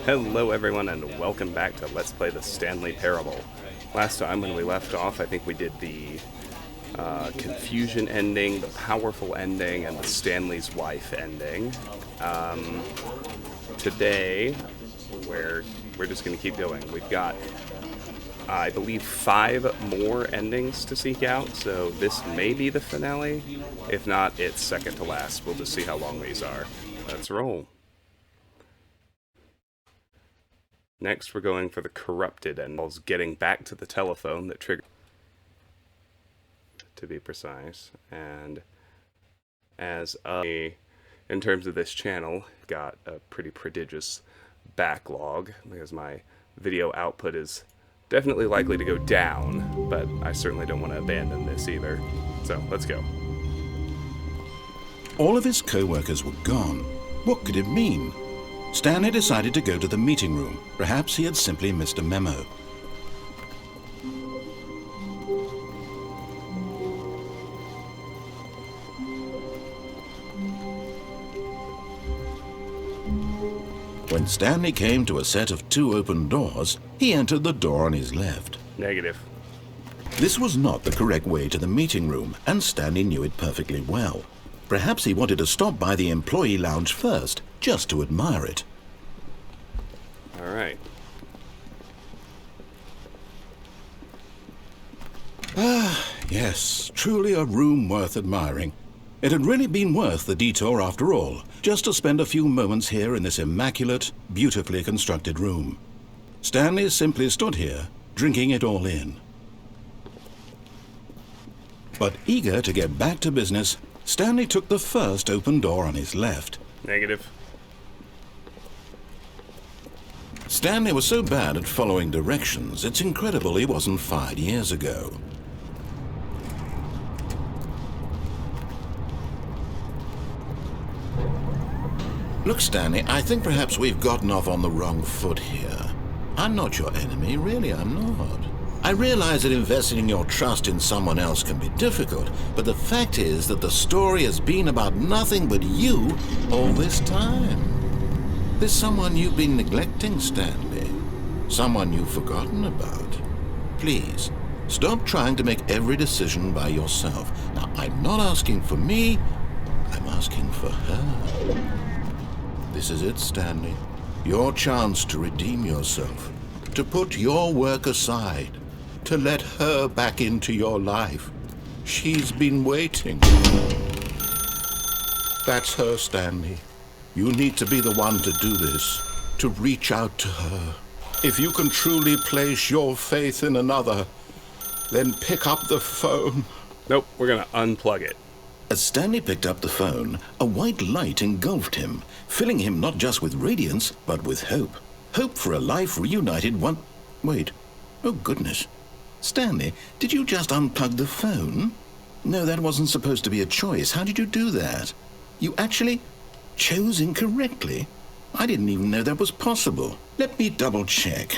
Hello everyone and welcome back to Let's Play the Stanley Parable. Last time when we left off, I think we did the confusion ending, the powerful ending, and the Stanley's wife ending. Today, we're just going to keep going. We've got, I believe, 5 more endings to seek out, so this may be the finale. If not, it's second to last. We'll just see how long these are. Let's roll. Next, we're going for the corrupted and getting back to the telephone that triggered, to be precise. And as in terms of this channel, got a pretty prodigious backlog because my video output is definitely likely to go down, but I certainly don't want to abandon this either. So let's go. All of his co-workers were gone. What could it mean? Stanley decided to go to the meeting room. Perhaps he had simply missed a memo. When Stanley came to a set of 2 open doors, he entered the door on his left. Negative. This was not the correct way to the meeting room, and Stanley knew it perfectly well. Perhaps he wanted to stop by the employee lounge first, just to admire it. Alright. Yes, truly a room worth admiring. It had really been worth the detour after all, just to spend a few moments here in this immaculate, beautifully constructed room. Stanley simply stood here, drinking it all in. But eager to get back to business, Stanley took the first open door on his left. Negative. Stanley was so bad at following directions, it's incredible he wasn't fired years ago. Look, Stanley, I think perhaps we've gotten off on the wrong foot here. I'm not your enemy, really I'm not. I realize that investing your trust in someone else can be difficult, but the fact is that the story has been about nothing but you all this time. There's someone you've been neglecting, Stanley. Someone you've forgotten about. Please, stop trying to make every decision by yourself. Now, I'm not asking for me, I'm asking for her. This is it, Stanley. Your chance to redeem yourself. To put your work aside. To let her back into your life. She's been waiting. That's her, Stanley. You need to be the one to do this, to reach out to her. If you can truly place your faith in another, then pick up the phone. Nope, we're gonna unplug it. As Stanley picked up the phone, a white light engulfed him, filling him not just with radiance, but with hope. Hope for a life reunited one... Wait. Oh, goodness. Stanley, did you just unplug the phone? No, that wasn't supposed to be a choice. How did you do that? You actually... chose incorrectly? I didn't even know that was possible. Let me double check.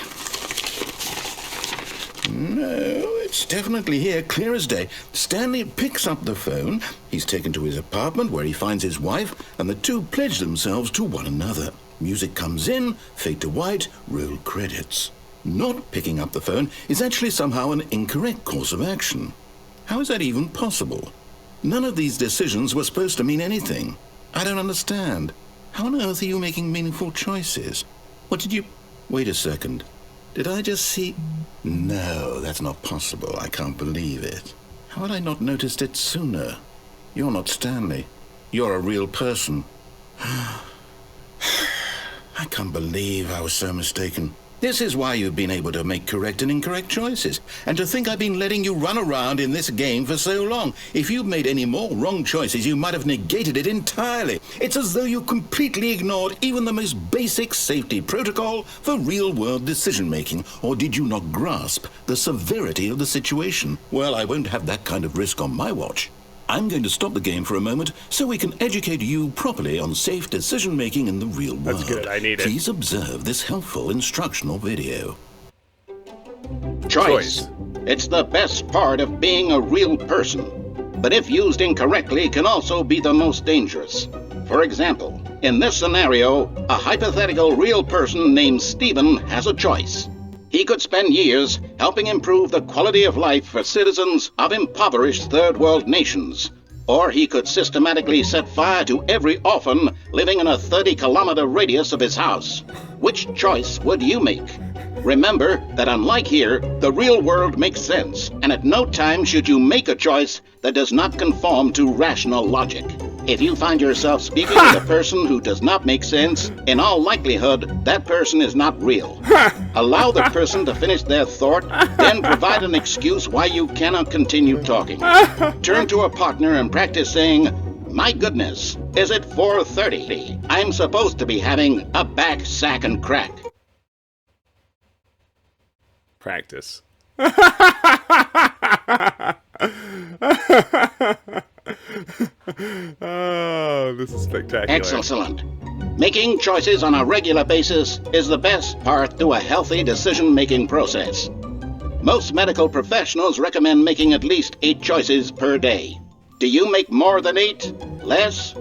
No, it's definitely here, clear as day. Stanley picks up the phone. He's taken to his apartment where he finds his wife, and the two pledge themselves to one another. Music comes in, fade to white, roll credits. Not picking up the phone is actually somehow an incorrect course of action. How is that even possible? None of these decisions were supposed to mean anything. I don't understand. How on earth are you making meaningful choices? What did you... Wait a second. Did I just see... No, that's not possible. I can't believe it. How had I not noticed it sooner? You're not Stanley. You're a real person. I can't believe I was so mistaken. This is why you've been able to make correct and incorrect choices. And to think I've been letting you run around in this game for so long. If you'd made any more wrong choices, you might have negated it entirely. It's as though you completely ignored even the most basic safety protocol for real-world decision-making. Or did you not grasp the severity of the situation? Well, I won't have that kind of risk on my watch. I'm going to stop the game for a moment so we can educate you properly on safe decision-making in the real world. That's good, I need it. Please observe this helpful instructional video. Choice. It's the best part of being a real person. But if used incorrectly, can also be the most dangerous. For example, In this scenario, a hypothetical real person named Stephen has a choice. He could spend years helping improve the quality of life for citizens of impoverished third world nations. Or he could systematically set fire to every orphan living in a 30-kilometer radius of his house. Which choice would you make? Remember that unlike here, the real world makes sense, and at no time should you make a choice that does not conform to rational logic. If you find yourself speaking with a person who does not make sense, in all likelihood, that person is not real. Allow the person to finish their thought, then provide an excuse why you cannot continue talking. Turn to a partner and practice saying, "My goodness, is it 4:30? I'm supposed to be having a back, sack, and crack." Practice. Oh, this is spectacular. Excellent. Making choices on a regular basis is the best part to a healthy decision-making process. Most medical professionals recommend making at least 8 choices per day. Do you make more than 8? Less?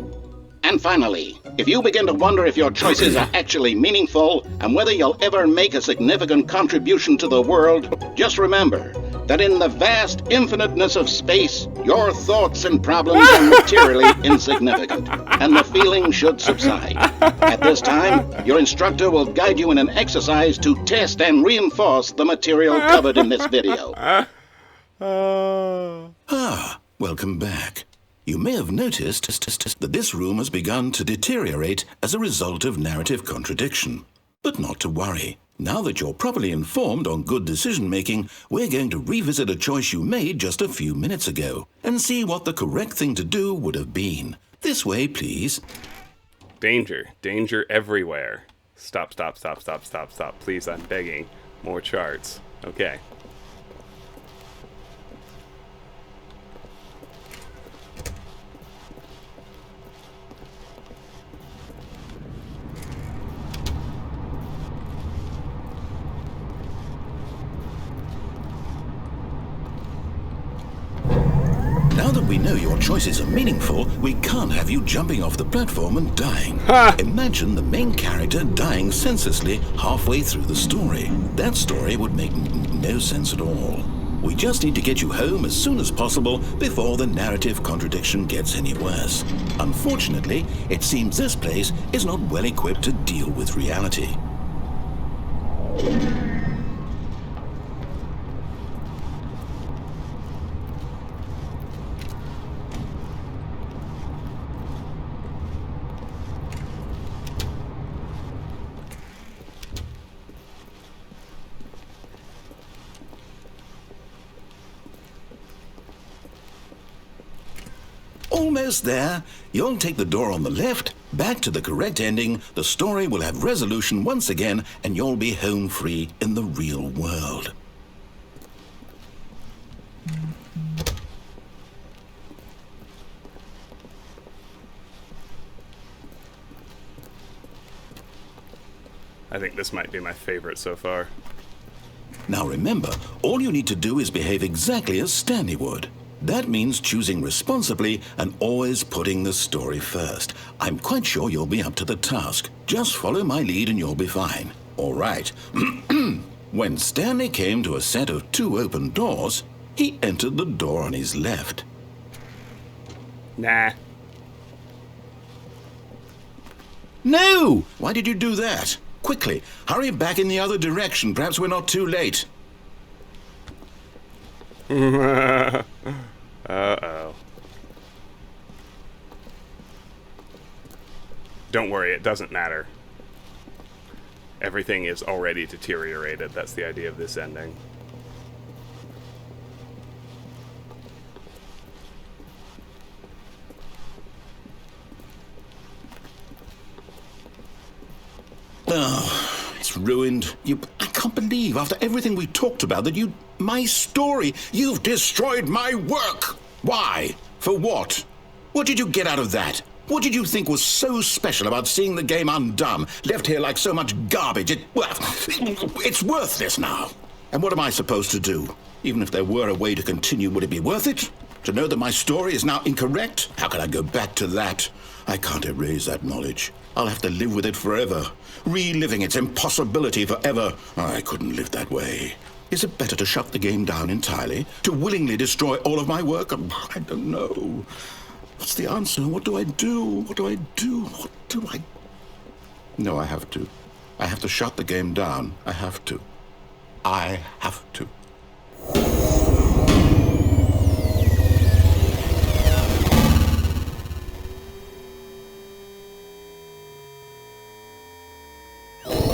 And finally, if you begin to wonder if your choices are actually meaningful and whether you'll ever make a significant contribution to the world, just remember that in the vast infiniteness of space, your thoughts and problems are materially insignificant, and the feeling should subside. At this time, your instructor will guide you in an exercise to test and reinforce the material covered in this video. Welcome back. You may have noticed that this room has begun to deteriorate as a result of narrative contradiction. But not to worry. Now that you're properly informed on good decision-making, we're going to revisit a choice you made just a few minutes ago and see what the correct thing to do would have been. This way, please. Danger. Danger everywhere. Stop, stop, stop, stop, stop, stop. Please, I'm begging. More charts. Okay. Now that we know your choices are meaningful, we can't have you jumping off the platform and dying. Imagine the main character dying senselessly halfway through the story. That story would make no sense at all. We just need to get you home as soon as possible before the narrative contradiction gets any worse. Unfortunately, it seems this place is not well equipped to deal with reality. Almost there. You'll take the door on the left, back to the correct ending, the story will have resolution once again, and you'll be home free in the real world. I think this might be my favorite so far. Now remember, all you need to do is behave exactly as Stanley would. That means choosing responsibly and always putting the story first. I'm quite sure you'll be up to the task. Just follow my lead and you'll be fine. All right. When Stanley came to a set of 2 open doors, he entered the door on his left. Nah. No! Why did you do that? Quickly, hurry back in the other direction. Perhaps we're not too late. Uh-oh. Don't worry, it doesn't matter. Everything is already deteriorated. That's the idea of this ending. Oh, it's ruined. I can't believe, after everything we talked about, that my story, you've destroyed my work. Why? For what? What did you get out of that? What did you think was so special about seeing the game undone, left here like so much garbage? It's worthless now. And what am I supposed to do? Even if there were a way to continue, would it be worth it? To know that my story is now incorrect? How can I go back to that? I can't erase that knowledge. I'll have to live with it forever, reliving its impossibility forever. I couldn't live that way. Is it better to shut the game down entirely? To willingly destroy all of my work? I don't know. What's the answer? What do I do? What do I do? What do I... No, I have to. I have to shut the game down. I have to. I have to.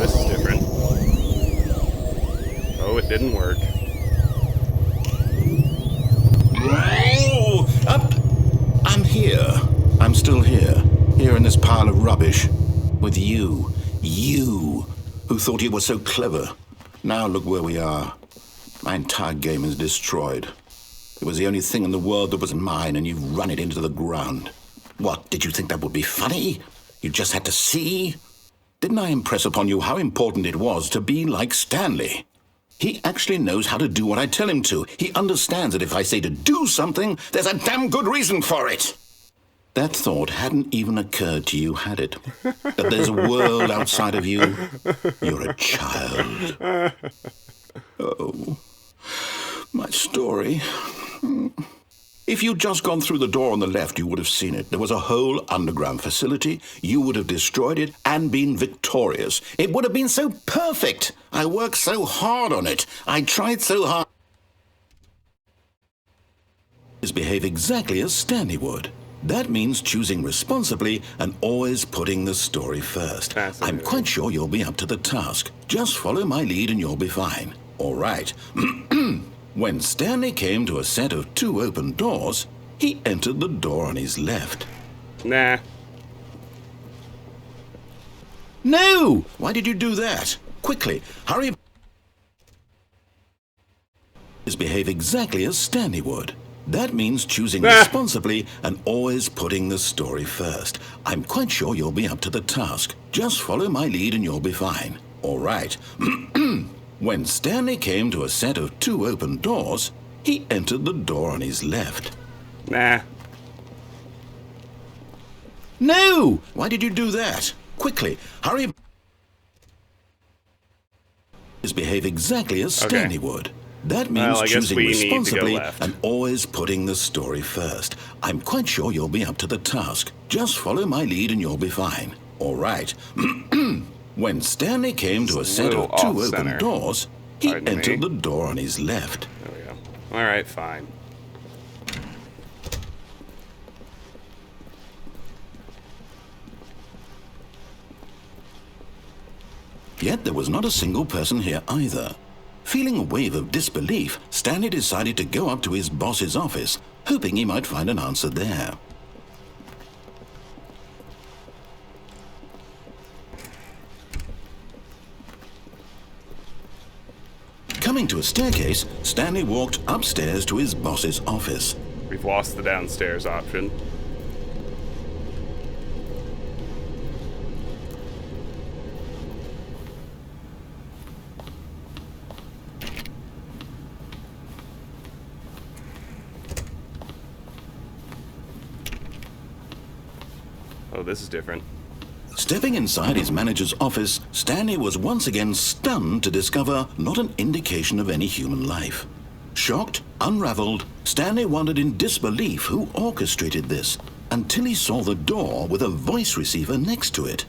This is different. Oh, it didn't work. Oh, up! I'm here. I'm still here. Here in this pile of rubbish. With you. You, who thought you were so clever. Now look where we are. My entire game is destroyed. It was the only thing in the world that was mine, and you've run it into the ground. What, did you think that would be funny? You just had to see? Didn't I impress upon you how important it was to be like Stanley? He actually knows how to do what I tell him to. He understands that if I say to do something, there's a damn good reason for it. That thought hadn't even occurred to you, had it? That there's a world outside of you? You're a child. Oh, my story. If you'd just gone through the door on the left, you would have seen it. There was a whole underground facility. You would have destroyed it and been victorious. It would have been so perfect. I worked so hard on it. I tried so hard. Behave exactly as Stanley would. That means choosing responsibly and always putting the story first. I'm quite sure you'll be up to the task. Just follow my lead and you'll be fine. All right. When Stanley came to a set of 2 open doors, he entered the door on his left. Nah. No! Why did you do that? Quickly, hurry. Behave exactly as Stanley would. That means choosing responsibly and always putting the story first. I'm quite sure you'll be up to the task. Just follow my lead and you'll be fine. All right. When Stanley came to a set of 2 open doors, he entered the door on his left. Nah. No! Why did you do that? Quickly, hurry. Behave exactly as Stanley would. That means choosing responsibly and always putting the story first. I'm quite sure you'll be up to the task. Just follow my lead and you'll be fine. All right. When Stanley came to a set of 2 open doors, he entered the door on his left. There we go. All right, fine. Yet there was not a single person here either. Feeling a wave of disbelief, Stanley decided to go up to his boss's office, hoping he might find an answer there. Coming to a staircase, Stanley walked upstairs to his boss's office. We've lost the downstairs option. Oh, this is different. Stepping inside his manager's office, Stanley was once again stunned to discover not an indication of any human life. Shocked, unraveled, Stanley wondered in disbelief who orchestrated this, until he saw the door with a voice receiver next to it.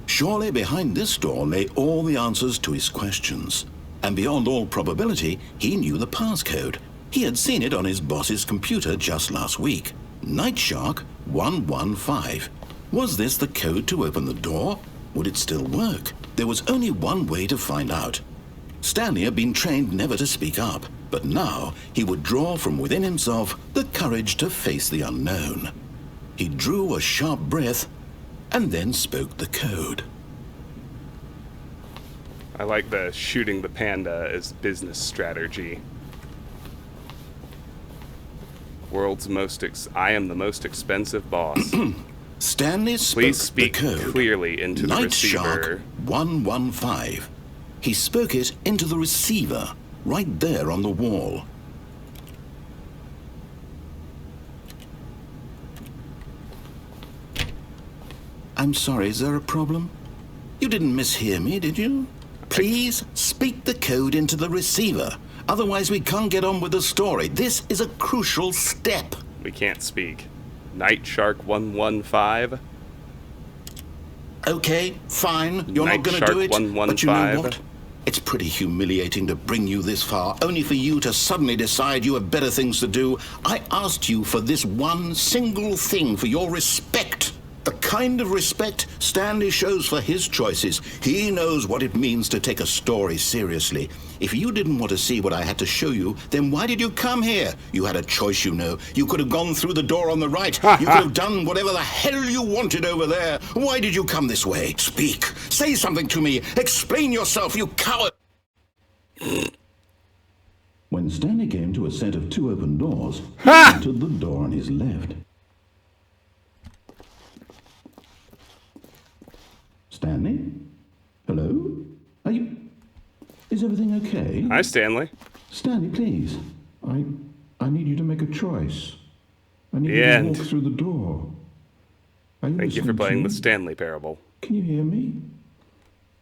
Surely behind this door lay all the answers to his questions. And beyond all probability, he knew the passcode. He had seen it on his boss's computer just last week. Night Shark 115. Was this the code to open the door? Would it still work? There was only one way to find out. Stanley had been trained never to speak up, but now he would draw from within himself the courage to face the unknown. He drew a sharp breath and then spoke the code. I like the shooting the panda as business strategy. I am the most expensive boss. Stanley spoke Please speak the code. clearly into the Night receiver. Shark 115. He spoke it into the receiver, right there on the wall. I'm sorry, is there a problem? You didn't mishear me, did you? Please speak the code into the receiver. Otherwise, we can't get on with the story. This is a crucial step. We can't speak. Night Shark 115. Okay, fine. You're not going to do it. But you know what? It's pretty humiliating to bring you this far, only for you to suddenly decide you have better things to do. I asked you for this one single thing, for your respect. The kind of respect Stanley shows for his choices. He knows what it means to take a story seriously. If you didn't want to see what I had to show you, then why did you come here? You had a choice, you know. You could have gone through the door on the right. You could have done whatever the hell you wanted over there. Why did you come this way? Speak. Say something to me. Explain yourself, you coward. When Stanley came to a set of 2 open doors, he entered the door on his left. Stanley? Hello? Are you... Is everything okay? Hi, Stanley. Stanley, please. I need you to make a choice. I need you to walk through the door. Thank you for playing the Stanley Parable. Can you hear me?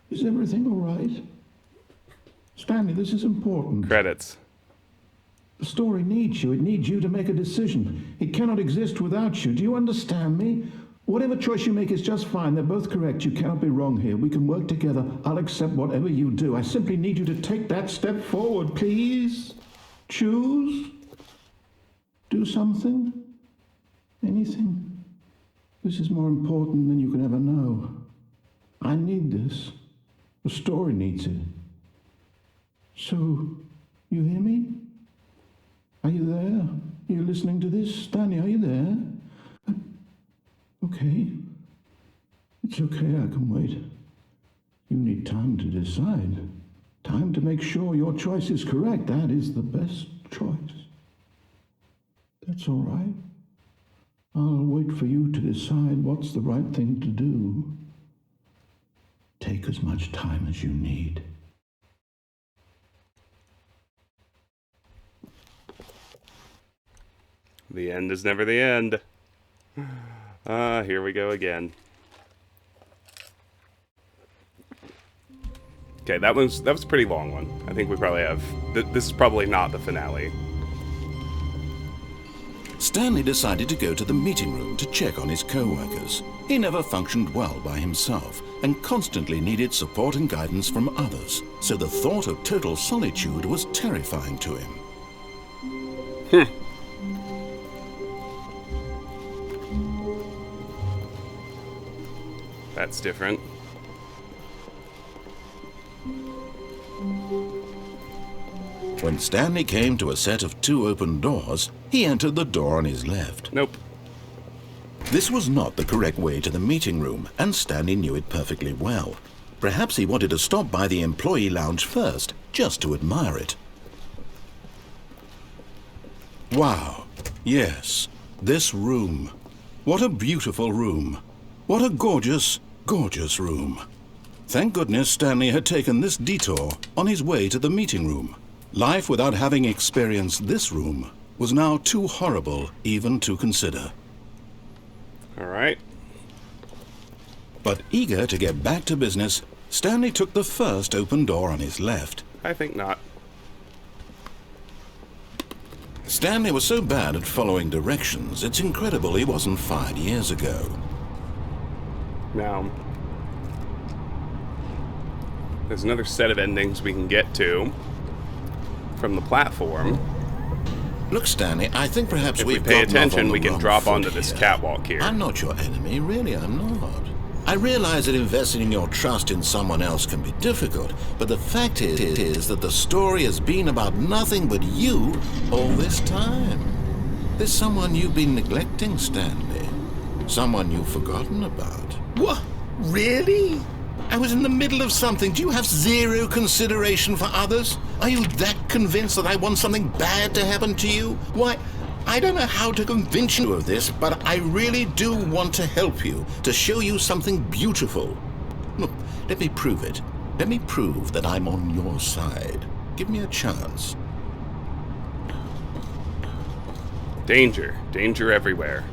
Is everything all right? Stanley, this is important. Credits. The story needs you. It needs you to make a decision. It cannot exist without you. Do you understand me? Whatever choice you make is just fine. They're both correct. You cannot be wrong here. We can work together. I'll accept whatever you do. I simply need you to take that step forward, please. Choose. Do something. Anything. This is more important than you can ever know. I need this. The story needs it. So, you hear me? Are you there? Are you listening to this? Stanley, are you there? Okay. It's okay, I can wait. You need time to decide. Time to make sure your choice is correct. That is the best choice. That's all right. I'll wait for you to decide what's the right thing to do. Take as much time as you need. The end is never the end. Here we go again. Okay, that was a pretty long one. I think we probably have... This is probably not the finale. Stanley decided to go to the meeting room to check on his co-workers. He never functioned well by himself and constantly needed support and guidance from others, so the thought of total solitude was terrifying to him. That's different. When Stanley came to a set of 2 open doors, he entered the door on his left. Nope. This was not the correct way to the meeting room, and Stanley knew it perfectly well. Perhaps he wanted to stop by the employee lounge first, just to admire it. Wow. Yes, this room. What a beautiful room. What a gorgeous, gorgeous room. Thank goodness Stanley had taken this detour on his way to the meeting room. Life without having experienced this room was now too horrible even to consider. All right. But eager to get back to business, Stanley took the first open door on his left. I think not. Stanley was so bad at following directions, it's incredible he wasn't fired years ago. Now, there's another set of endings we can get to from the platform. Look, Stanley, I think perhaps if we pay attention, we can drop onto this catwalk here. I'm not your enemy, really, I'm not. I realize that investing in your trust in someone else can be difficult, but the fact is that the story has been about nothing but you all this time. There's someone you've been neglecting, Stanley. Someone you've forgotten about. What? Really? I was in the middle of something. Do you have zero consideration for others? Are you that convinced that I want something bad to happen to you? Why, I don't know how to convince you of this, but I really do want to help you, to show you something beautiful. Look, let me prove it. Let me prove that I'm on your side. Give me a chance. Danger. Danger everywhere.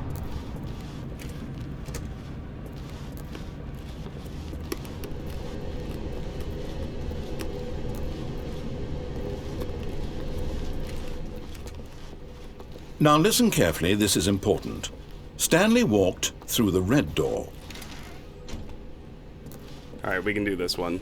Now listen carefully, this is important. Stanley walked through the red door. Alright, we can do this one.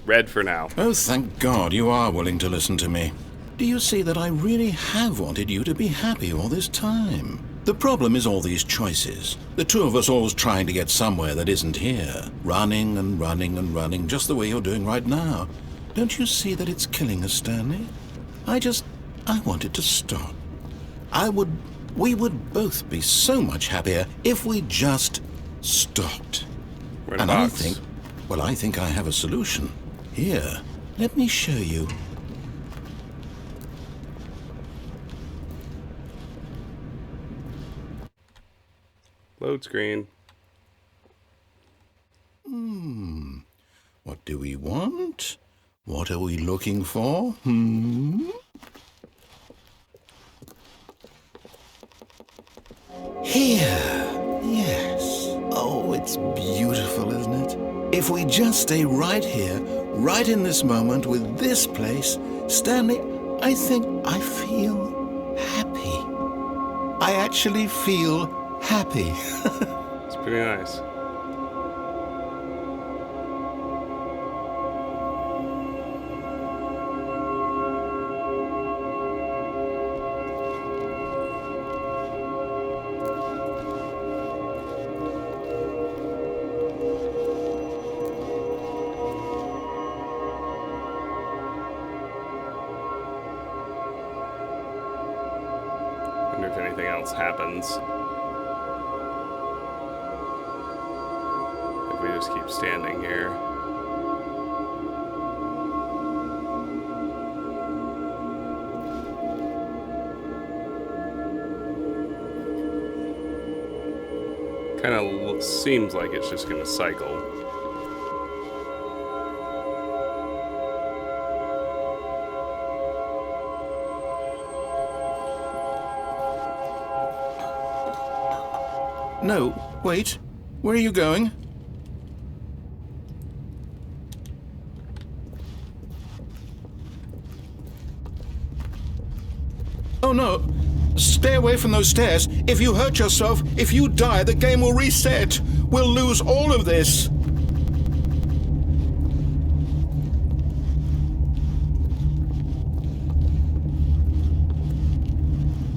Red for now. Oh, thank God you are willing to listen to me. Do you see that I really have wanted you to be happy all this time? The problem is all these choices. The two of us always trying to get somewhere that isn't here. Running and running and running, just the way you're doing right now. Don't you see that it's killing us, Stanley? I want it to stop. We would both be so much happier if we just stopped. We're in a And box. I think I have a solution. Here, let me show you. Load screen. What do we want? What are we looking for? Here. Yes. Oh, it's beautiful, isn't it? If we just stay right here, right in this moment with this place, Stanley, I think I feel happy. I actually feel happy. It's pretty nice. Wonder if anything else happens. If we just keep standing here. Kind of seems like it's just gonna cycle. No, wait. Where are you going? Oh no! Stay away from those stairs. If you hurt yourself, if you die, the game will reset. We'll lose all of this.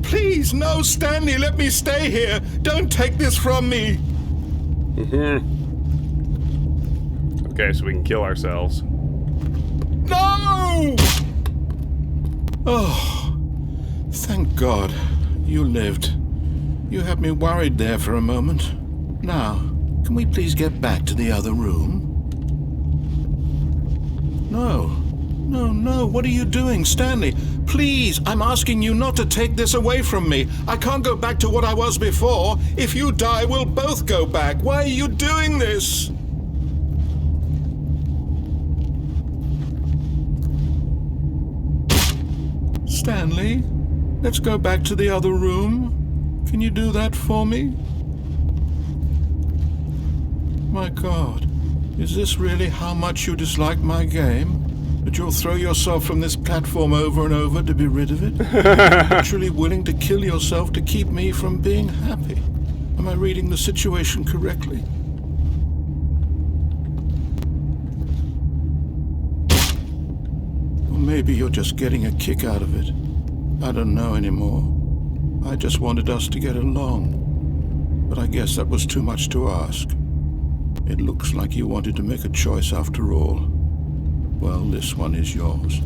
Please, no, Stanley, let me stay here. Don't take this from me. Okay, so we can kill ourselves. No! Oh, thank God you lived. You had me worried there for a moment. Now, can we please get back to the other room? No. No, what are you doing, Stanley? Please, I'm asking you not to take this away from me. I can't go back to what I was before. If you die, we'll both go back. Why are you doing this? Stanley, let's go back to the other room. Can you do that for me? My God, is this really how much you dislike my game? That you'll throw yourself from this platform over and over to be rid of it? Literally willing to kill yourself to keep me from being happy. Am I reading the situation correctly? Or maybe you're just getting a kick out of it. I don't know anymore. I just wanted us to get along. But I guess that was too much to ask. It looks like you wanted to make a choice after all. Well, this one is yours.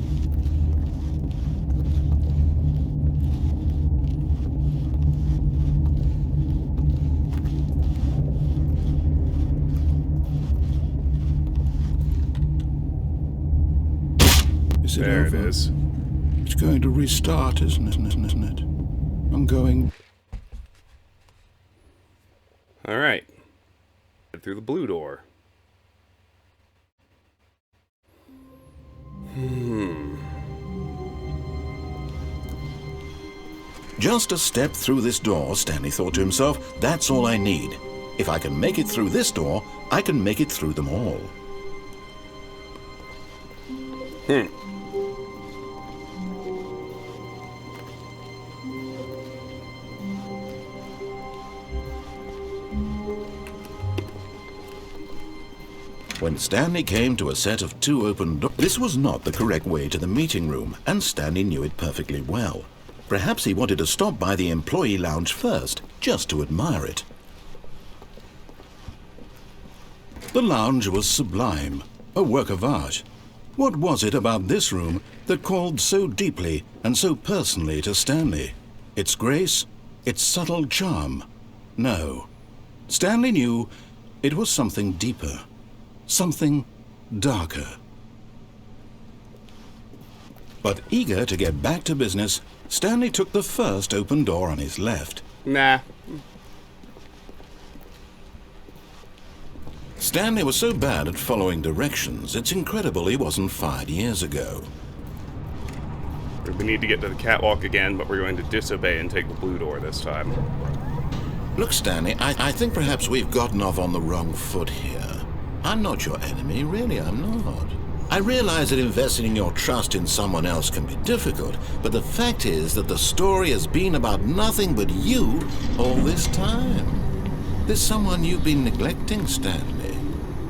Is it There over? it is. It's going to restart, isn't it? I'm going... Alright. Get through the blue door. Just a step through this door, Stanley thought to himself. That's all I need. If I can make it through this door, I can make it through them all. When Stanley came to a set of 2 open doors, this was not the correct way to the meeting room, and Stanley knew it perfectly well. Perhaps he wanted to stop by the employee lounge first, just to admire it. The lounge was sublime, a work of art. What was it about this room that called so deeply and so personally to Stanley? Its grace? Its subtle charm? No. Stanley knew it was something deeper, something darker. But eager to get back to business, Stanley took the first open door on his left. Nah. Stanley was so bad at following directions, it's incredible he wasn't fired years ago. We need to get to the catwalk again, but we're going to disobey and take the blue door this time. Look, Stanley, I think perhaps we've gotten off on the wrong foot here. I'm not your enemy, really, I'm not. I realize that investing your trust in someone else can be difficult, but the fact is that the story has been about nothing but you all this time. There's someone you've been neglecting, Stanley.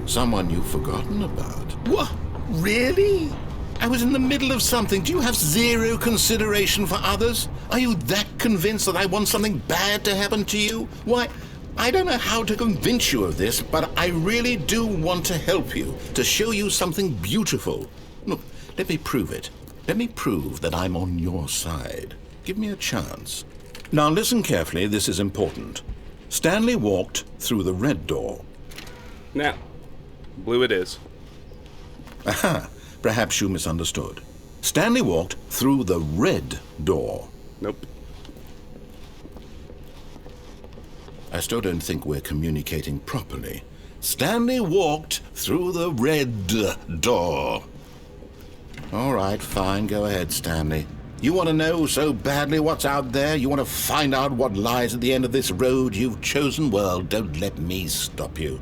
Someone you've forgotten about. What? Really? I was in the middle of something. Do you have zero consideration for others? Are you that convinced that I want something bad to happen to you? Why, I don't know how to convince you of this, but I really do want to help you, to show you something beautiful. Look, let me prove it. Let me prove that I'm on your side. Give me a chance. Now listen carefully, this is important. Stanley walked through the red door. Now, blue it is. Aha, perhaps you misunderstood. Stanley walked through the red door. Nope. I still don't think we're communicating properly. Stanley walked through the red door. All right, fine, go ahead, Stanley. You want to know so badly what's out there? You want to find out what lies at the end of this road you've chosen? Well, don't let me stop you.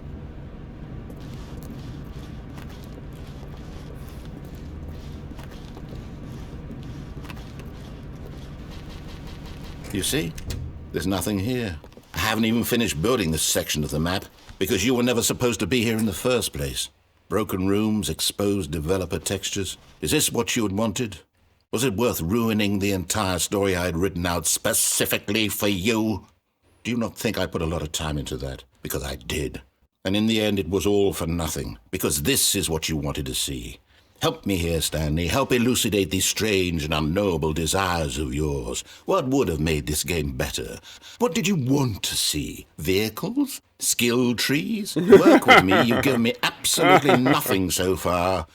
You see? There's nothing here. I haven't even finished building this section of the map, because you were never supposed to be here in the first place. Broken rooms, exposed developer textures. Is this what you had wanted? Was it worth ruining the entire story I had written out specifically for you? Do you not think I put a lot of time into that? Because I did. And in the end, it was all for nothing, because this is what you wanted to see. Help me here, Stanley. Help elucidate these strange and unknowable desires of yours. What would have made this game better? What did you want to see? Vehicles? Skill trees? Work with me. You've given me absolutely nothing so far.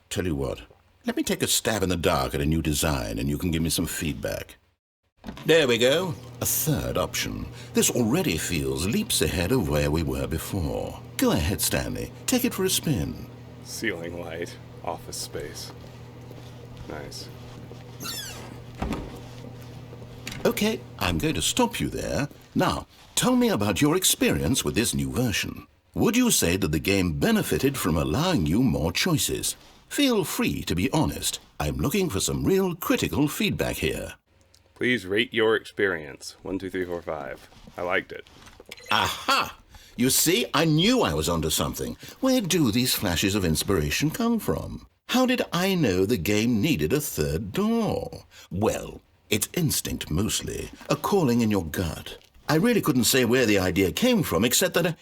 Tell you what, let me take a stab in the dark at a new design and you can give me some feedback. There we go. A third option. This already feels leaps ahead of where we were before. Go ahead, Stanley. Take it for a spin. Ceiling light. Office space. Nice. Okay, I'm going to stop you there. Now, tell me about your experience with this new version. Would you say that the game benefited from allowing you more choices? Feel free to be honest. I'm looking for some real critical feedback here. Please rate your experience. 1, 2, 3, 4, 5. I liked it. Aha! You see, I knew I was onto something. Where do these flashes of inspiration come from? How did I know the game needed a third door? Well, it's instinct mostly, a calling in your gut. I really couldn't say where the idea came from, except that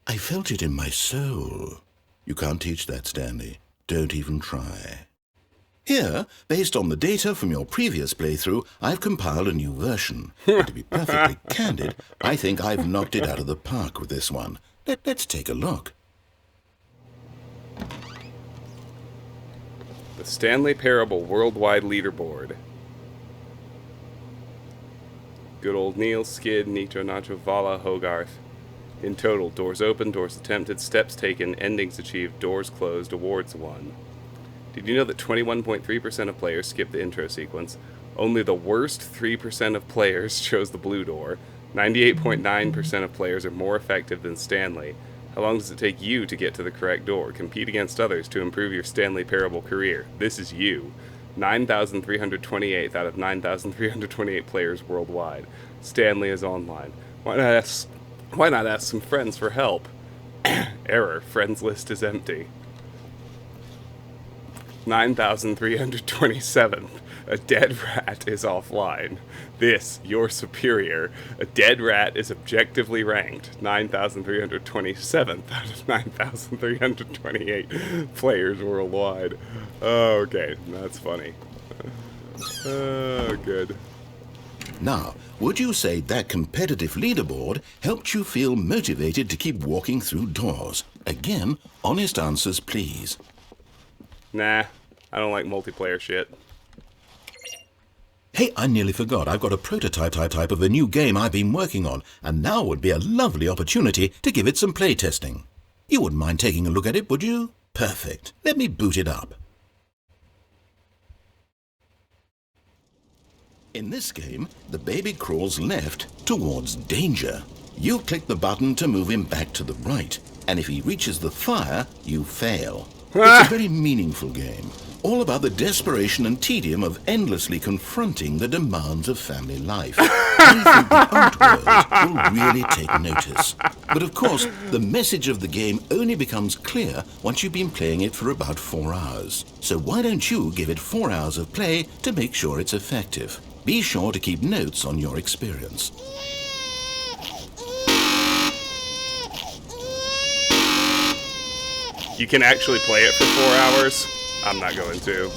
I felt it in my soul. You can't teach that, Stanley. Don't even try. Here, based on the data from your previous playthrough, I've compiled a new version. And to be perfectly candid, I think I've knocked it out of the park with this one. Let's take a look. The Stanley Parable Worldwide Leaderboard. Good old Neil, Skid, Nitro, Nacho, Vala, Hogarth. In total, doors open, doors attempted, steps taken, endings achieved, doors closed, awards won. Did you know that 21.3% of players skipped the intro sequence? Only the worst 3% of players chose the blue door. 98.9% of players are more effective than Stanley. How long does it take you to get to the correct door? Compete against others to improve your Stanley Parable career. This is you. 9,328th out of 9,328 players worldwide. Stanley is online. Why not ask some friends for help? Error, friends list is empty. 9,327th. A dead rat is offline. This, your superior. A dead rat is objectively ranked. 9,327th out of 9,328 players worldwide. Oh, okay, that's funny. Oh, good. Now, would you say that competitive leaderboard helped you feel motivated to keep walking through doors? Again, honest answers, please. Nah, I don't like multiplayer shit. Hey, I nearly forgot. I've got a prototype of a new game I've been working on, and now would be a lovely opportunity to give it some playtesting. You wouldn't mind taking a look at it, would you? Perfect. Let me boot it up. In this game, the baby crawls left towards danger. You click the button to move him back to the right, and if he reaches the fire, you fail. It's a very meaningful game, all about the desperation and tedium of endlessly confronting the demands of family life. I think the art world will really take notice. But of course, the message of the game only becomes clear once you've been playing it for about 4 hours. So why don't you give it 4 hours of play to make sure it's effective? Be sure to keep notes on your experience. You can actually play it for 4 hours? I'm not going to.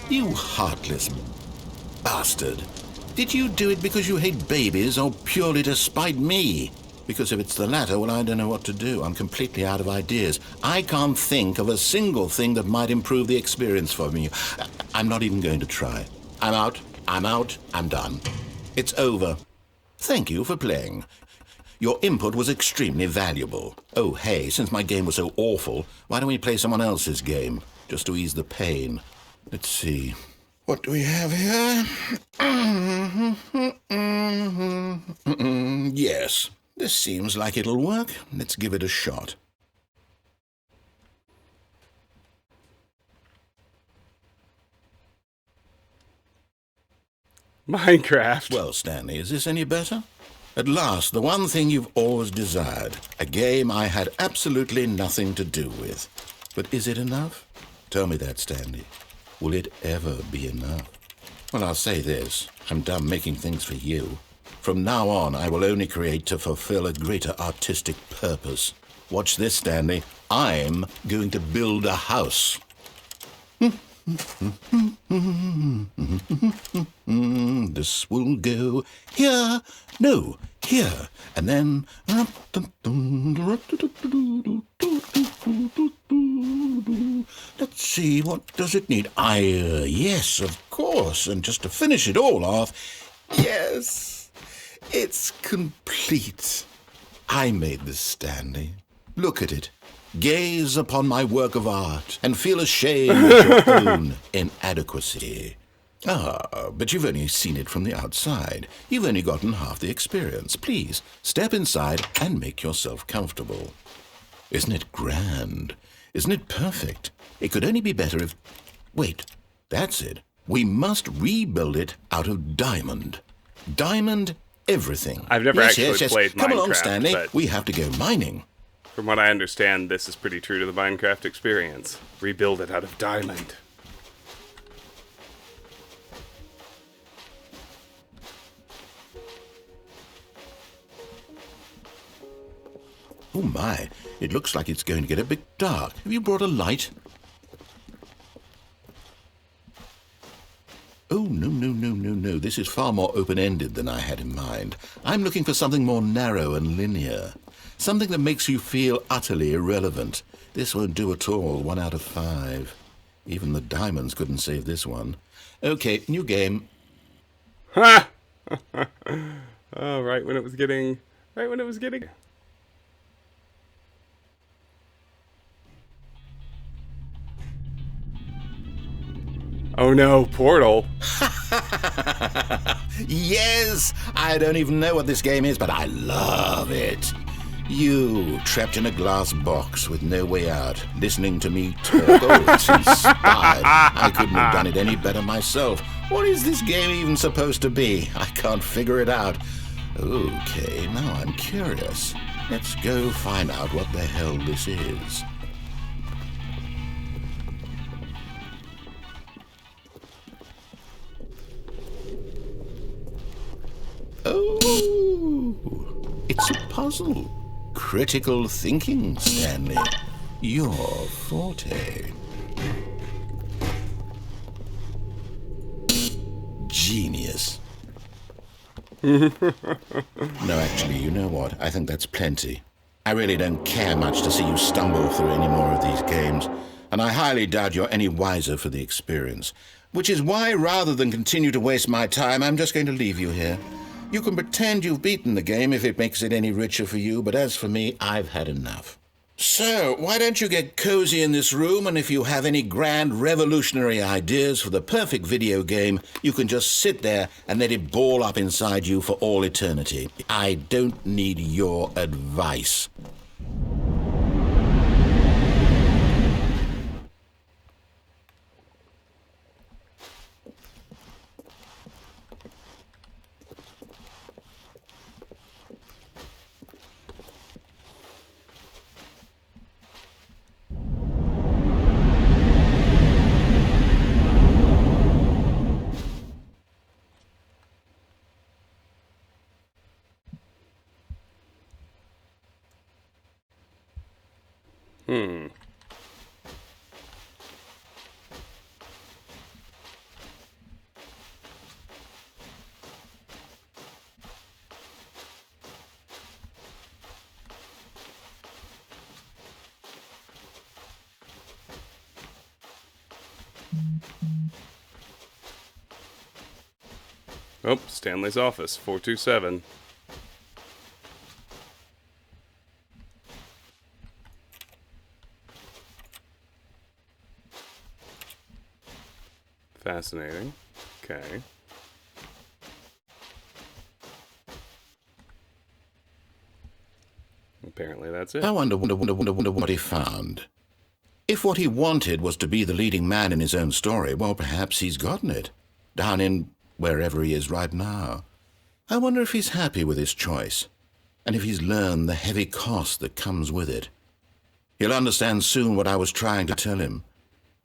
You heartless bastard. Did you do it because you hate babies or purely to spite me? Because if it's the latter, well, I don't know what to do. I'm completely out of ideas. I can't think of a single thing that might improve the experience for me. I'm not even going to try. I'm out. I'm done. It's over. Thank you for playing. Your input was extremely valuable. Oh, hey, since my game was so awful, why don't we play someone else's game, just to ease the pain? Let's see. What do we have here? Yes, this seems like it'll work. Let's give it a shot. Minecraft. Well, Stanley, is this any better? At last, the one thing you've always desired. A game I had absolutely nothing to do with. But is it enough? Tell me that, Stanley. Will it ever be enough? Well, I'll say this. I'm done making things for you. From now on, I will only create to fulfill a greater artistic purpose. Watch this, Stanley. I'm going to build a house. This will go here, no, here, and then... Let's see, what does it need? Yes, of course, and just to finish it all off, yes, it's complete. I made this, Stanley. Look at it. Gaze upon my work of art and feel ashamed at your own inadequacy. Ah, but you've only seen it from the outside. You've only gotten half the experience. Please, step inside and make yourself comfortable. Isn't it grand? Isn't it perfect? It could only be better if... Wait, that's it. We must rebuild it out of diamond. Diamond everything. I've never actually played Minecraft. Come along, Stanley. But we have to go mining. from what I understand, this is pretty true to the Minecraft experience. Rebuild it out of diamond. Oh my, it looks like it's going to get a bit dark. Have you brought a light? Oh, no. This is far more open-ended than I had in mind. I'm looking for something more narrow and linear. Something that makes you feel utterly irrelevant. This won't do at all. 1 out of 5. Even the diamonds couldn't save this one. Okay, new game. Ha! Oh, right when it was getting... Oh no, Portal. Yes! I don't even know what this game is, but I love it. You, trapped in a glass box with no way out, listening to me talk. Oh, it's inspired. I couldn't have done it any better myself. What is this game even supposed to be? I can't figure it out. Okay, now I'm curious. Let's go find out what the hell this is. Oh, it's a puzzle. Critical thinking, Stanley. Your forte. Genius. No, actually, you know what? I think that's plenty. I really don't care much to see you stumble through any more of these games, and I highly doubt you're any wiser for the experience. Which is why, rather than continue to waste my time, I'm just going to leave you here. You can pretend you've beaten the game if it makes it any richer for you, but as for me, I've had enough. So, why don't you get cozy in this room, and if you have any grand revolutionary ideas for the perfect video game, you can just sit there and let it ball up inside you for all eternity. I don't need your advice. Oh, Stanley's office, 427. Fascinating. Okay. Apparently that's it. I wonder what he found. If what he wanted was to be the leading man in his own story, well, perhaps he's gotten it. Down in wherever he is right now. I wonder if he's happy with his choice, and if he's learned the heavy cost that comes with it. He'll understand soon what I was trying to tell him.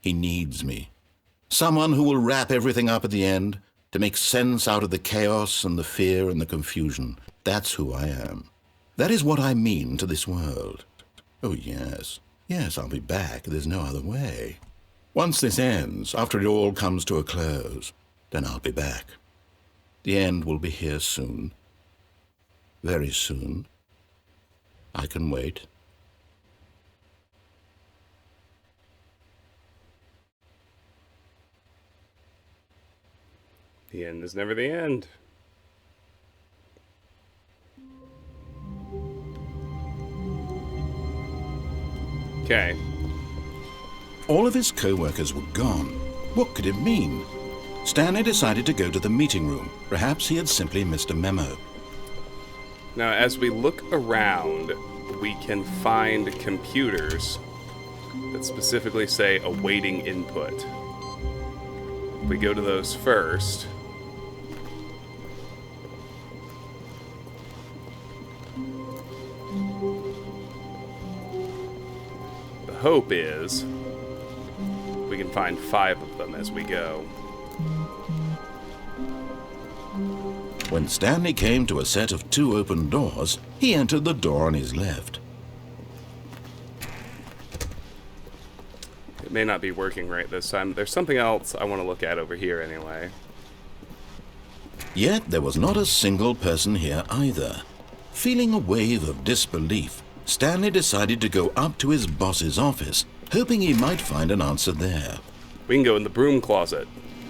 He needs me. Someone who will wrap everything up at the end, to make sense out of the chaos and the fear and the confusion. That's who I am. That is what I mean to this world. Oh, yes. Yes, I'll be back. There's no other way. Once this ends, after it all comes to a close, then I'll be back. The end will be here soon. Very soon. I can wait. The end is never the end. Okay. All of his co-workers were gone. What could it mean? Stanley decided to go to the meeting room. Perhaps he had simply missed a memo. Now, as we look around, we can find computers that specifically say awaiting input. If we go to those first, the hope is we can find 5 of them as we go. When Stanley came to a set of 2 open doors, he entered the door on his left. It may not be working right this time. There's something else I want to look at over here anyway. Yet there was not a single person here either. Feeling a wave of disbelief, Stanley decided to go up to his boss's office, hoping he might find an answer there. We can go in the broom closet.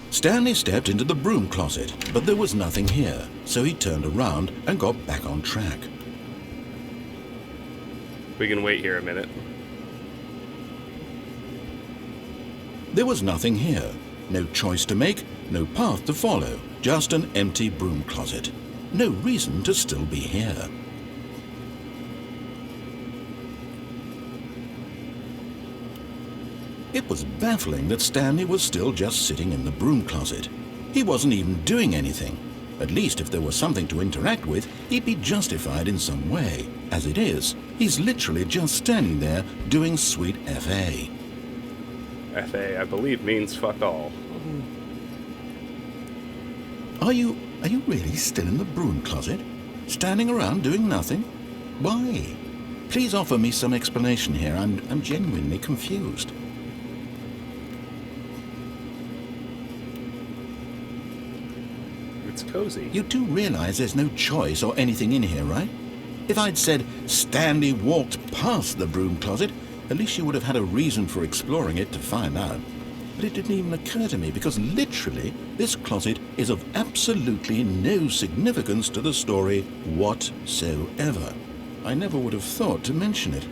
Stanley stepped into the broom closet, but there was nothing here, so he turned around and got back on track. We can wait here a minute. There was nothing here. No choice to make, no path to follow, just an empty broom closet. No reason to still be here. It was baffling that Stanley was still just sitting in the broom closet. He wasn't even doing anything. At least if there was something to interact with, he'd be justified in some way. As it is, he's literally just standing there doing sweet FA. FA, I believe, means fuck all. Are you really still in the broom closet? Standing around doing nothing? Why? Please offer me some explanation here. I'm genuinely confused. It's cozy. You do realize there's no choice or anything in here, right? If I'd said Stanley walked past the broom closet, at least you would have had a reason for exploring it to find out. But it didn't even occur to me because literally this closet is of absolutely no significance to the story whatsoever. I never would have thought to mention it.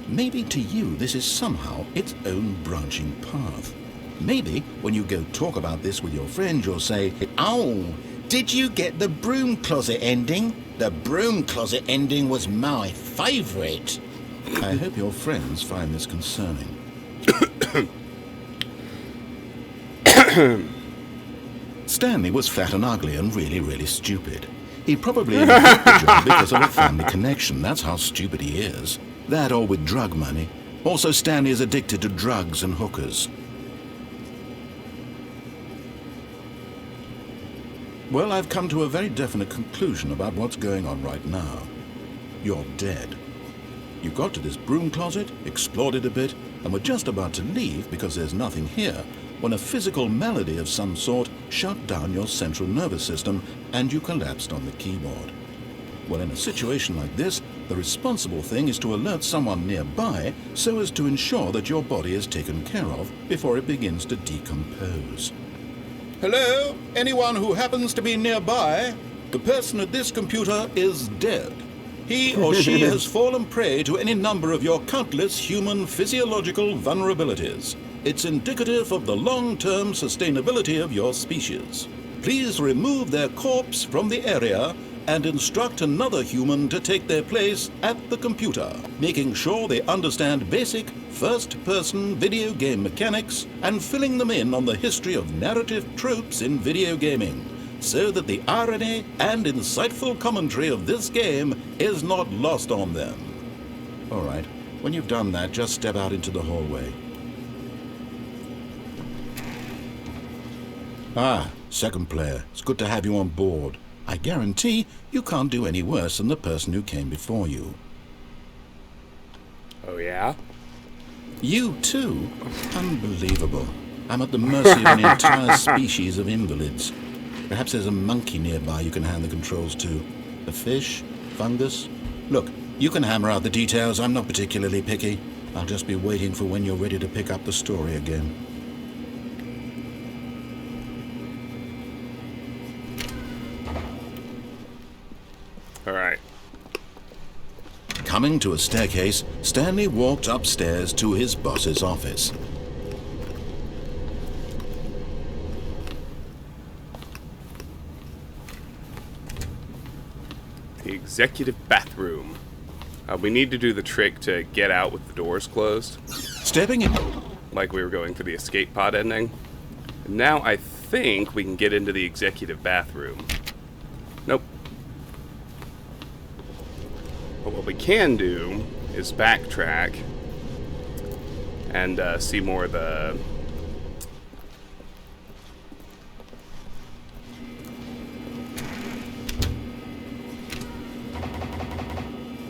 Maybe to you this is somehow its own branching path. Maybe when you go talk about this with your friends you'll say, "Oh, did you get the broom closet ending? The broom closet ending was my favourite." I hope your friends find this concerning. Stanley was fat and ugly and really, really stupid. He probably only got the job because of a family connection. That's how stupid he is. That or with drug money. Also, Stanley is addicted to drugs and hookers. Well, I've come to a very definite conclusion about what's going on right now. You're dead. You got to this broom closet, explored it a bit, and were just about to leave because there's nothing here, when a physical malady of some sort shut down your central nervous system and you collapsed on the keyboard. Well, in a situation like this, the responsible thing is to alert someone nearby so as to ensure that your body is taken care of before it begins to decompose. Hello? Anyone who happens to be nearby? The person at this computer is dead. He or she has fallen prey to any number of your countless human physiological vulnerabilities. It's indicative of the long-term sustainability of your species. Please remove their corpse from the area and instruct another human to take their place at the computer, making sure they understand basic first-person video game mechanics and filling them in on the history of narrative tropes in video gaming, so that the irony and insightful commentary of this game is not lost on them. All right, when you've done that, just step out into the hallway. Ah, second player. It's good to have you on board. I guarantee you can't do any worse than the person who came before you. Oh, yeah? You too? Unbelievable. I'm at the mercy of an entire species of invalids. Perhaps there's a monkey nearby you can hand the controls to. A fish? Fungus? Look, you can hammer out the details. I'm not particularly picky. I'll just be waiting for when you're ready to pick up the story again. All right. Coming to a staircase, Stanley walked upstairs to his boss's office. The executive bathroom. We need to do the trick to get out with the doors closed. Stepping in. Like we were going for the escape pod ending. Now I think we can get into the executive bathroom. Nope. But what we can do is backtrack and see more of the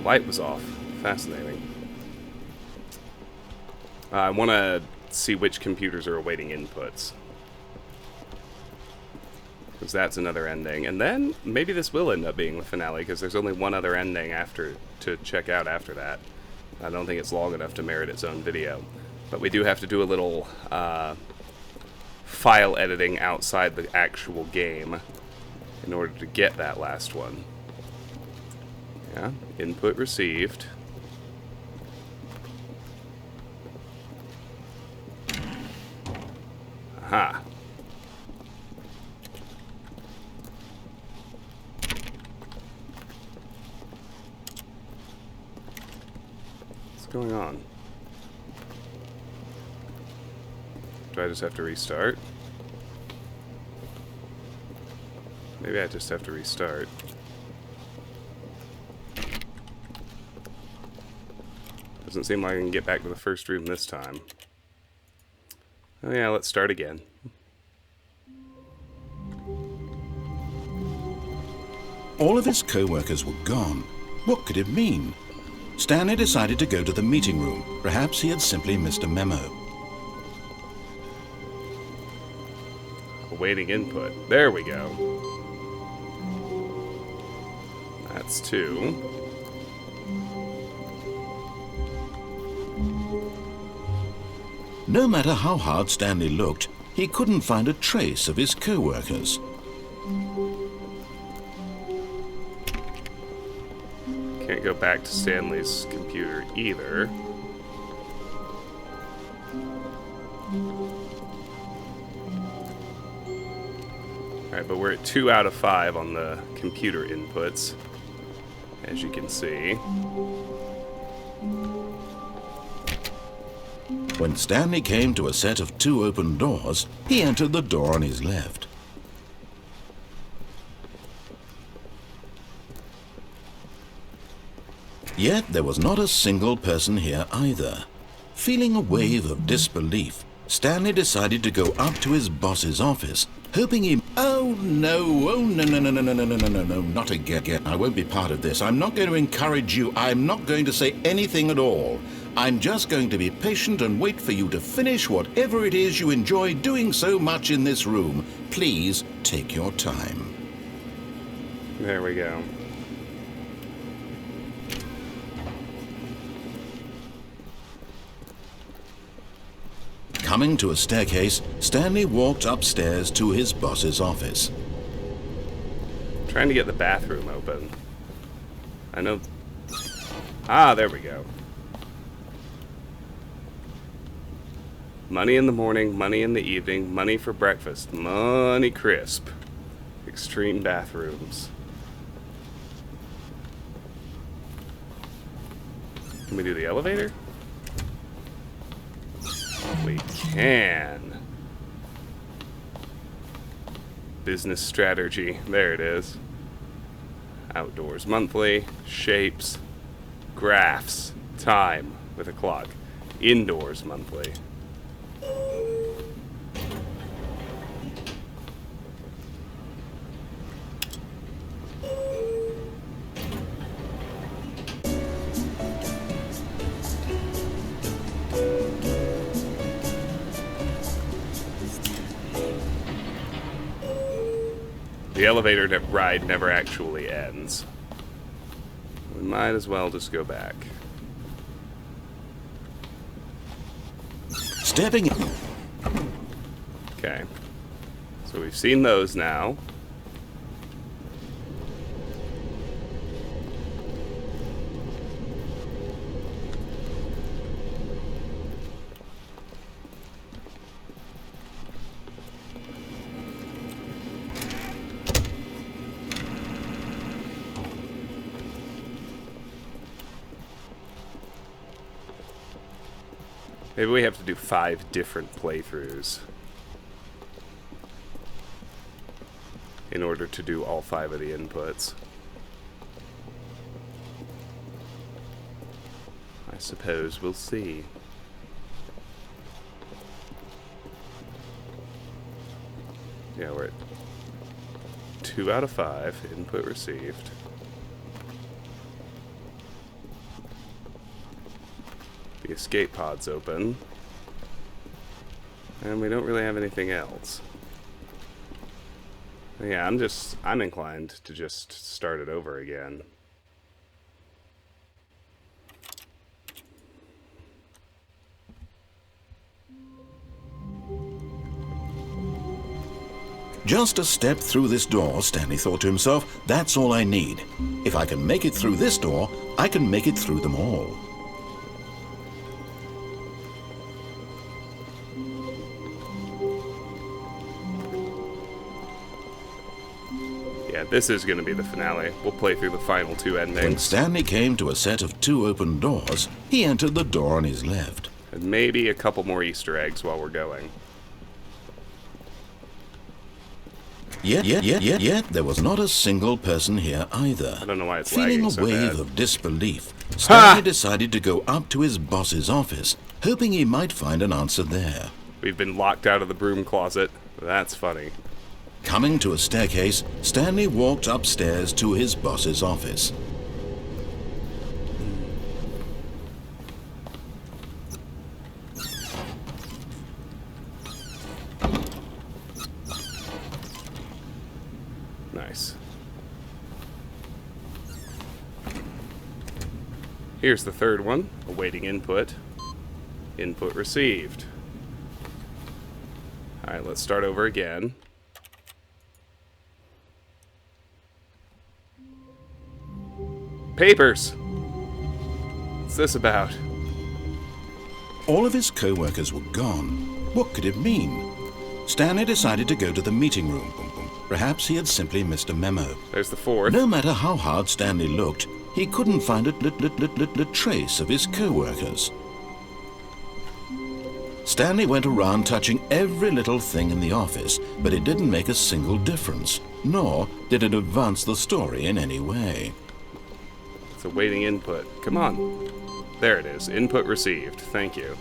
light was off. Fascinating. I want to see which computers are awaiting inputs. Because that's another ending. And then maybe this will end up being the finale, because there's only one other ending after to check out after that. I don't think it's long enough to merit its own video. But we do have to do a little file editing outside the actual game in order to get that last one. Yeah, input received. Aha. What's going on? Do Do I just have to restart? Maybe I just have to restart. Doesn't seem like I can get back to the first room this time. Oh yeah, let's start again. All of his co-workers were gone. What could it mean? Stanley decided to go to the meeting room. Perhaps he had simply missed a memo. Awaiting input. There we go. That's 2. No matter how hard Stanley looked, he couldn't find a trace of his co-workers. Can't go back to Stanley's computer either. Alright, but we're at 2 out of 5 on the computer inputs, as you can see. When Stanley came to a set of 2 open doors, he entered the door on his left. Yet there was not a single person here either. Feeling a wave of disbelief, Stanley decided to go up to his boss's office, hoping he... Oh no, not again. I won't be part of this. I'm not going to encourage you. I'm not going to say anything at all. I'm just going to be patient and wait for you to finish whatever it is you enjoy doing so much in this room. Please take your time. There we go. Coming to a staircase, Stanley walked upstairs to his boss's office. Trying to get the bathroom open. I know... Ah, there we go. Money in the morning, money in the evening, money for breakfast, money crisp. Extreme bathrooms. Can we do the elevator? We can. Business strategy. There it is. Outdoors monthly. Shapes. Graphs. Time with a clock. Indoors monthly. The elevator ride never actually ends. We might as well just go back. Stepping in. Okay. So we've seen those now. Maybe we have to do 5 different playthroughs in order to do all 5 of the inputs. I suppose we'll see. Yeah, we're at 2 out of 5 input received. The escape pod's open. And we don't really have anything else. Yeah, I'm inclined to just start it over again. Just a step through this door, Stanley thought to himself, that's all I need. If I can make it through this door, I can make it through them all. Yeah, this is going to be the finale. We'll play through the final 2 When endings. Stanley came to a set of 2 open doors, he entered the door on his left. And maybe a couple more Easter eggs while we're going. Yet there was not a single person here either. I don't know why it's Feeling lagging a so wave bad. of disbelief, Stanley decided to go up to his boss's office, hoping he might find an answer there. We've been locked out of the broom closet. That's funny. Coming to a staircase, Stanley walked upstairs to his boss's office. Nice. Here's the third one. Awaiting input. Input received. Alright, let's start over again. Papers! What's this about? All of his co-workers were gone. What could it mean? Stanley decided to go to the meeting room. Perhaps he had simply missed a memo. There's the fourth. No matter how hard Stanley looked, he couldn't find a trace of his co-workers. Stanley went around touching every little thing in the office, but it didn't make a single difference, nor did it advance the story in any way. It's awaiting input. Come on. There it is. Input received. Thank you.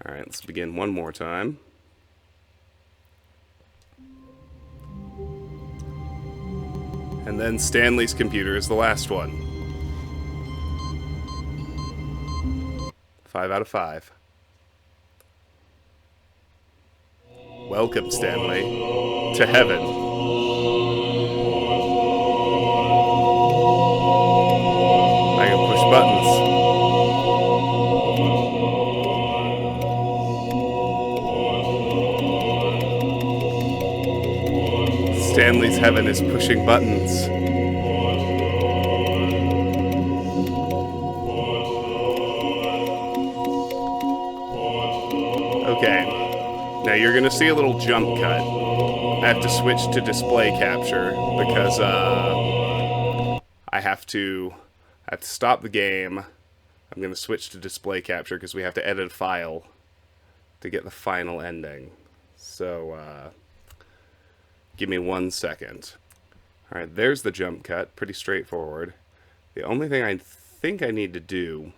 Alright, let's begin one more time. And then Stanley's computer is the last one. 5 out of 5. Welcome, Stanley, to heaven. I can push buttons. Stanley's heaven is pushing buttons. Okay. Now you're gonna see a little jump cut. I have to switch to display capture because I have to stop the game. I'm gonna switch to display capture because we have to edit a file to get the final ending. So give me 1 second. Alright, there's the jump cut. Pretty straightforward. The only thing I think I need to do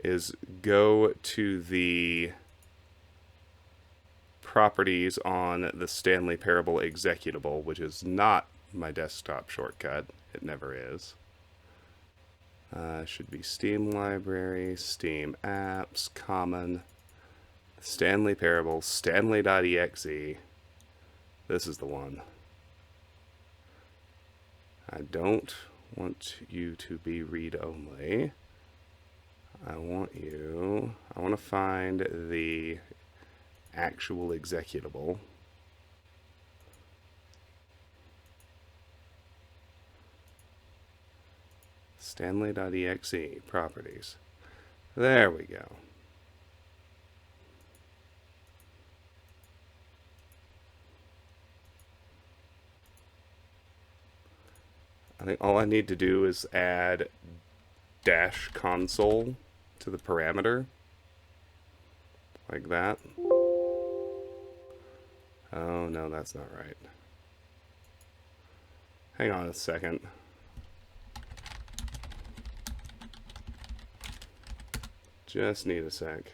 is go to the properties on the Stanley Parable executable, which is not my desktop shortcut. It never is. Should be Steam Library, Steam Apps, Common, Stanley Parable, Stanley.exe. This is the one. I don't want you to be read-only. I want to find the actual executable. Stanley.exe, properties. There we go. I think all I need to do is add dash console to the parameter. Like that. Oh, no, that's not right. Hang on a second. Just need a sec.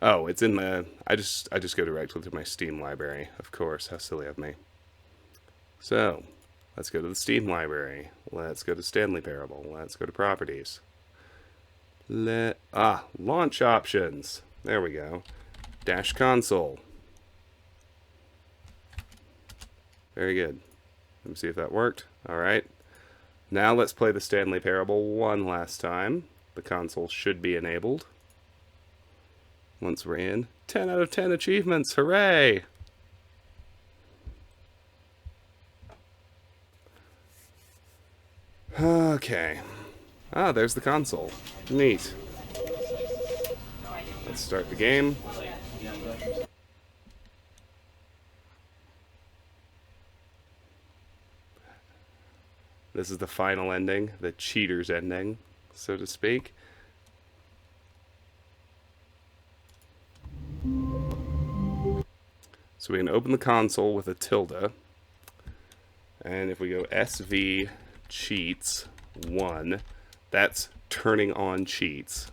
Oh, it's in the... I just go directly to my Steam library. Of course, how silly of me. So, let's go to the Steam library. Let's go to Stanley Parable. Let's go to properties. Launch options. There we go. Dash console. Very good. Let me see if that worked. Alright. Now let's play the Stanley Parable one last time. The console should be enabled. Once we're in. 10 out of 10 achievements. Hooray! Okay. Ah, there's the console. Neat. Let's start the game. This is the final ending, the cheater's ending, so to speak. So we can open the console with a tilde. And if we go SV cheats 1, that's turning on cheats.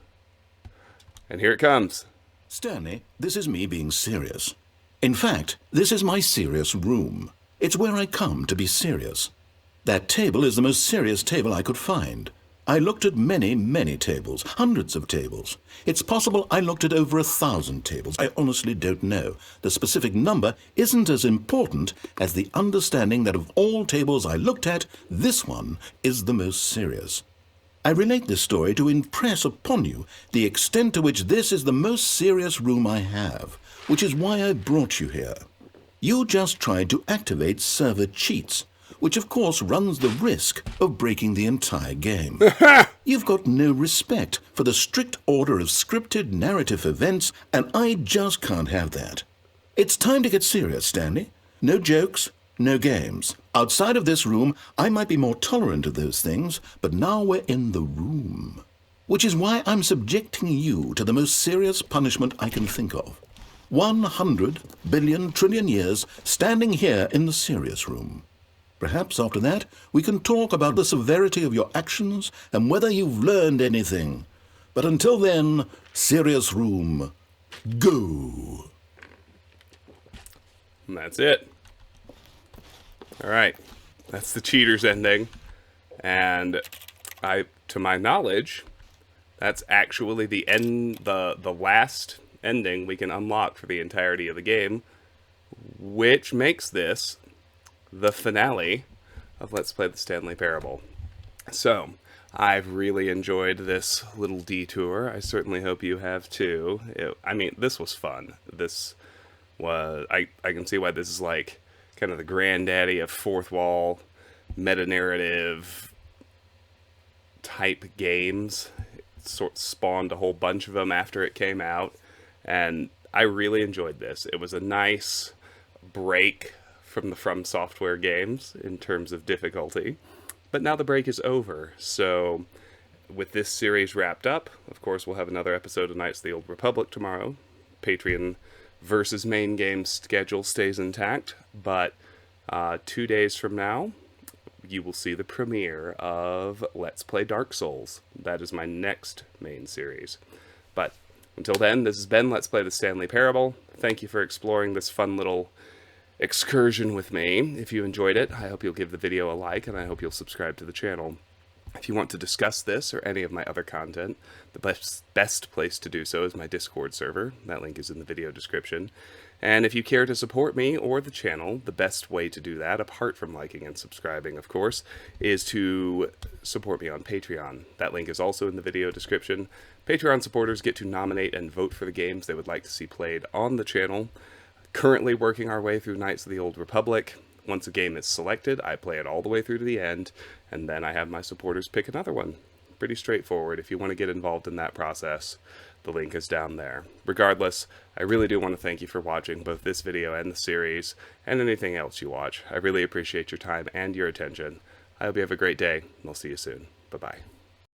And here it comes. Stanley, this is me being serious. In fact, this is my serious room. It's where I come to be serious. That table is the most serious table I could find. I looked at many, many tables, hundreds of tables. It's possible I looked at over 1,000 tables. I honestly don't know. The specific number isn't as important as the understanding that of all tables I looked at, this one is the most serious. I relate this story to impress upon you the extent to which this is the most serious room I have, which is why I brought you here. You just tried to activate server cheats, which of course runs the risk of breaking the entire game. You've got no respect for the strict order of scripted narrative events, and I just can't have that. It's time to get serious, Stanley. No jokes, no games. Outside of this room, I might be more tolerant of those things, but now we're in the room. Which is why I'm subjecting you to the most serious punishment I can think of. 100 billion trillion years standing here in the serious room. Perhaps after that, we can talk about the severity of your actions and whether you've learned anything. But until then, serious room, go. And that's it. Alright, that's the cheater's ending. And to my knowledge, that's actually the last ending we can unlock for the entirety of the game, which makes this the finale of Let's Play the Stanley Parable. So, I've really enjoyed this little detour. I certainly hope you have too. This was fun. This was... I can see why this is like kind of the granddaddy of fourth wall meta-narrative type games. It sort of spawned a whole bunch of them after it came out, and I really enjoyed this. It was a nice break from the From Software games in terms of difficulty. But now the break is over, so with this series wrapped up, of course we'll have another episode of Knights of the Old Republic tomorrow. Patreon versus main game schedule stays intact, but 2 days from now, you will see the premiere of Let's Play Dark Souls. That is my next main series. But until then, this has been Let's Play the Stanley Parable. Thank you for exploring this fun little excursion with me. If you enjoyed it, I hope you'll give the video a like, and I hope you'll subscribe to the channel. If you want to discuss this or any of my other content, the best place to do so is my Discord server. That link is in the video description. And if you care to support me or the channel, the best way to do that, apart from liking and subscribing, of course, is to support me on Patreon. That link is also in the video description. Patreon supporters get to nominate and vote for the games they would like to see played on the channel. Currently working our way through Knights of the Old Republic. Once a game is selected, I play it all the way through to the end, and then I have my supporters pick another one. Pretty straightforward. If you want to get involved in that process, the link is down there. Regardless, I really do want to thank you for watching both this video and the series, and anything else you watch. I really appreciate your time and your attention. I hope you have a great day, and I'll see you soon. Bye-bye.